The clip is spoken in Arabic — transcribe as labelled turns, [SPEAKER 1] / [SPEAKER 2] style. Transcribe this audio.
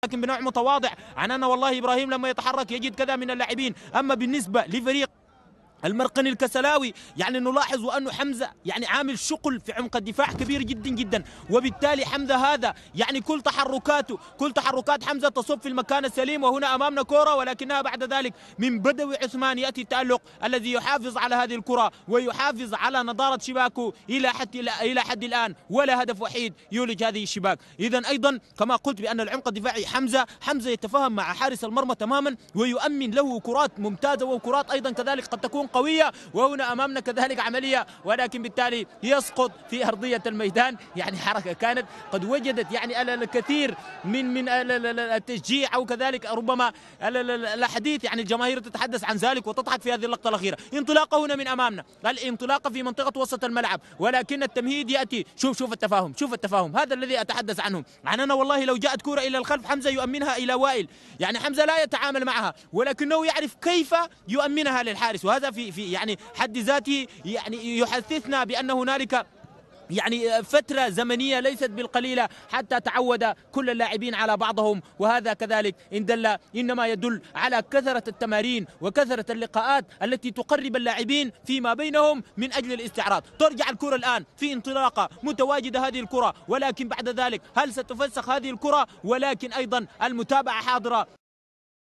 [SPEAKER 1] لكن بنوع متواضع عن أن والله إبراهيم لما يتحرك يجد كذا من اللاعبين. أما بالنسبة لفريق المرقني الكسلاوي يعني نلاحظ أنه حمزة يعني عامل شغل في عمق الدفاع كبير جدا جدا، وبالتالي حمزة هذا يعني كل تحركات حمزة تصب في المكان السليم. وهنا أمامنا كرة ولكنها بعد ذلك من بدوي عثمان يأتي التألق الذي يحافظ على هذه الكرة ويحافظ على نضارة شباكه إلى حد الآن ولا هدف وحيد يولج هذه الشباك. إذا أيضا كما قلت بأن العمق الدفاعي حمزة يتفاهم مع حارس المرمى تماما ويؤمن له كرات ممتازة وكرات أيضا كذلك قد تكون قوية. وهنا أمامنا كذلك عملية ولكن بالتالي يسقط في أرضية الميدان. يعني حركة كانت قد وجدت يعني الكثير من التشجيع أو كذلك ربما الحديث، يعني الجماهير تتحدث عن ذلك وتضحك في هذه اللقطة الأخيرة. انطلاقة هنا من أمامنا، الانطلاقة في منطقة وسط الملعب ولكن التمهيد يأتي. شوف التفاهم هذا الذي أتحدث عنه. عن أنا والله لو جاءت كرة إلى الخلف حمزة يؤمنها إلى وائل، يعني حمزة لا يتعامل معها ولكنه يعرف كيف يؤمنها للحارس، وهذا في يعني حد ذاته يعني يحسسنا بأن هنالك يعني فترة زمنية ليست بالقليلة حتى تعود كل اللاعبين على بعضهم. وهذا كذلك إن دل إنما يدل على كثرة التمارين وكثرة اللقاءات التي تقرب اللاعبين فيما بينهم من أجل الاستعراض. ترجع الكرة الآن في انطلاقة متواجدة هذه الكرة، ولكن بعد ذلك هل ستفسخ هذه الكرة؟ ولكن أيضا المتابعة حاضرة.